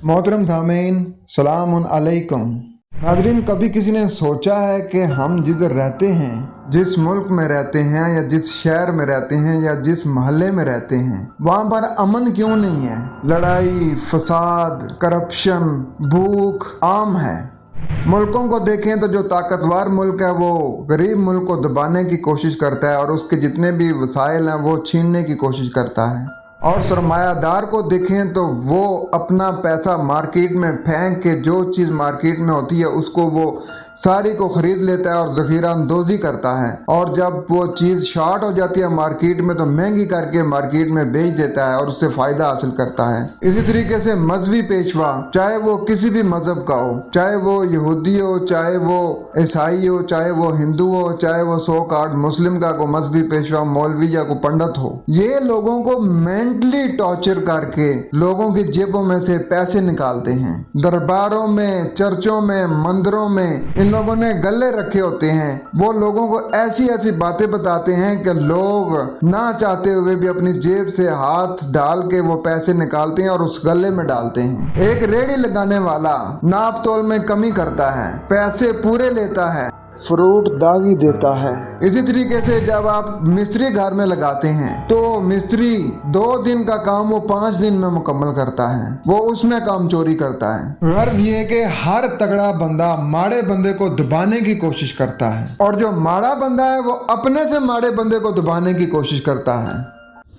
मोहतरम सामीन, सलाम अलैकुम। नाज़रीन, कभी किसी ने सोचा है कि हम जिधर रहते हैं, जिस मुल्क में रहते हैं या जिस शहर में रहते हैं या जिस मोहल्ले में रहते हैं, वहाँ पर अमन क्यों नहीं है? लड़ाई, फसाद, करप्शन, भूख आम है। मुल्कों को देखें तो जो ताकतवर मुल्क है वो गरीब मुल्क को दबाने की कोशिश करता है और उसके जितने भी वसाइल हैं वो छीनने की कोशिश करता है। और सरमायादार को देखें तो वो अपना पैसा मार्केट में फेंक के जो चीज़ मार्केट में होती है उसको वो सारी को ख़रीद लेता है और ज़ख़ीरा अंदोज़ी करता है, और जब वो चीज़ शॉर्ट हो जाती है मार्केट में तो महंगी करके मार्केट में बेच देता है और उससे फ़ायदा हासिल करता है। इसी तरीके से मजहबी पेशवा, चाहे वो किसी भी मज़हब का हो, चाहे वो यहूदी हो, चाहे वो ईसाई हो, चाहे वो हिंदू हो, चाहे वो सो कार्ड मुस्लिम का को मजहबी पेशवा मौलवी या को पंडित हो, ये लोगों को मेंटली टॉर्चर करके लोगों की जेबों में से पैसे निकालते हैं। दरबारों में, चर्चों में, मंदिरों में इन लोगों ने गले रखे होते हैं। वो लोगों को ऐसी ऐसी बातें बताते हैं कि लोग ना चाहते हुए भी अपनी जेब से हाथ डाल के वो पैसे निकालते हैं और उस गले में डालते हैं। एक रेहड़ी लगाने वाला नाप तोल में कमी करता है, पैसे पूरे लेता है, फ्रूट दागी देता है। इसी तरीके से जब आप मिस्त्री घर में लगाते हैं तो मिस्त्री 2 दिन का काम वो 5 दिन में मुकम्मल करता है, वो उसमें काम चोरी करता है। गर्ज ये कि हर तगड़ा बंदा माड़े बंदे को दबाने की कोशिश करता है और जो माड़ा बंदा है वो अपने से माड़े बंदे को दबाने की कोशिश करता है।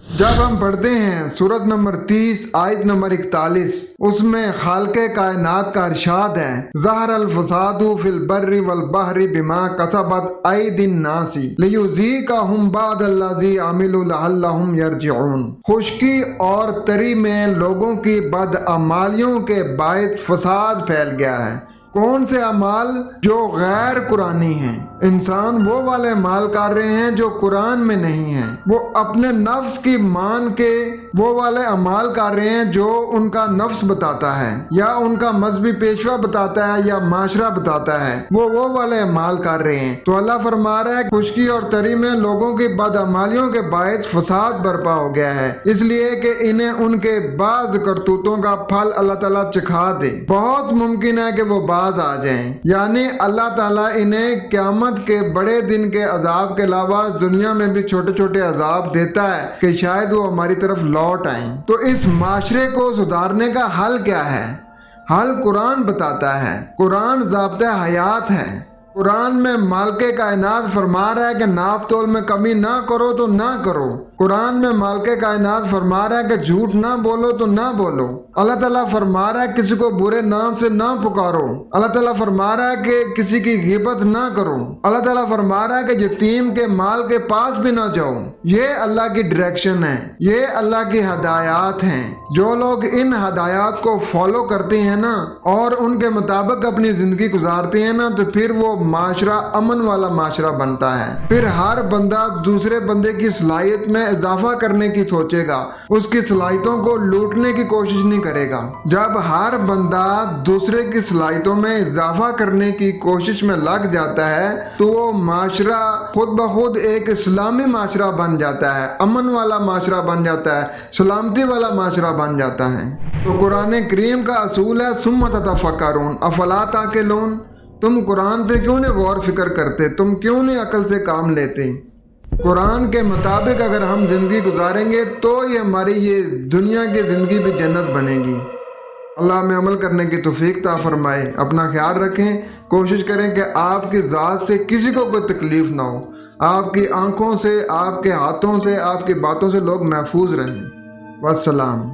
जब हम पढ़ते हैं सूरत नंबर 30 आयत नंबर 41, उसमें खालके कायनात का इरशाद है, ज़हर अल फसादु फिल बर्रि वल बहरि बिमा कसबत अयदिन नासी लियुज़ीक़हुम बअदल्लज़ी अमिलू लअल्लहुम यरजिऊन। खुश्की और तरी में लोगों की बदअमालियों के बायस फसाद फैल गया है। कौन से अमाल? जो गैर कुरानी हैं। इंसान वो वाले अमाल कर रहे हैं जो कुरान में नहीं है। वो अपने नफ्स की मान के वो वाले अमाल कर रहे हैं जो उनका नफ्स बताता है या उनका मजहबी पेशवा बताता है या माशरा बताता है, वो वाले अमाल कर रहे हैं। तो अल्लाह फरमा रहा है खुश्की और तरी में लोगों की बदअमालियों के बायस फसाद बर्पा हो गया है, इसलिए कि इन्हें उनके बाज करतूतों का फल अल्लाह ताला चखा दे। बहुत मुमकिन है कि वो बाज आ जाएं, यानी अल्लाह ताला इन्हें क़यामत के बड़े दिन के अजाब के अलावा दुनिया में भी छोटे छोटे अजाब देता है कि शायद वो हमारी तरफ लौट आए। तो इस माशरे को सुधारने का हल क्या है? हल कुरान बताता है। कुरान ज़ाब्ता हयात है। कुरान में मालिक कायनात फरमा रहा है कि नाप तोल में कमी ना करो तो ना करो। कुरान में मालिक कायनात फरमा रहा है कि झूठ ना बोलो तो ना बोलो। अल्लाह ताला फरमा रहा है किसी को बुरे नाम से ना पुकारो। अल्लाह ताला फरमा रहा है कि किसी की गिबत ना करो। अल्लाह ताला फरमा रहा है कि यतीम के माल के पास भी ना जाओ। ये अल्लाह की डायरेक्शन है, ये अल्लाह की हदायत हैं। जो लोग इन हदायत को फॉलो करते हैं ना और उनके मुताबिक अपनी जिंदगी गुजारते हैं ना, तो फिर वो माशरा अमन वाला माशरा बनता है। फिर हर बंदा दूसरे बंदे की सलाहियत में इजाफा करने की सोचेगा, उसकी सलाहियतों को लूटने की कोशिश नहीं करेगा। जब हर बंदा दूसरे की सलाहियतों में इजाफा करने की कोशिश में लग जाता है तो वो माशरा खुद ब खुद एक इस्लामी माशरा बन जाता है, अमन वाला माशरा बन जाता है, सलामती वाला माशरा बन जाता है। तो कुरान करीम का असूल है सुम्मा ततफक्करून अफला ताक़िलून। तुम कुरान पे क्यों नहीं गौर फिक्र करते? तुम क्यों नहीं अकल से काम लेते? कुरान के मुताबिक अगर हम जिंदगी गुजारेंगे तो ये हमारी ये दुनिया की जिंदगी भी जन्नत बनेगी। अल्लाह में अमल करने की तौफीक ता फरमाए। अपना ख्याल रखें, कोशिश करें कि आपकी ज़ात से किसी को कोई तकलीफ ना हो। आपकी आंखों से, आपके हाथों से, आपकी बातों से लोग महफूज रहें। वस्सलाम।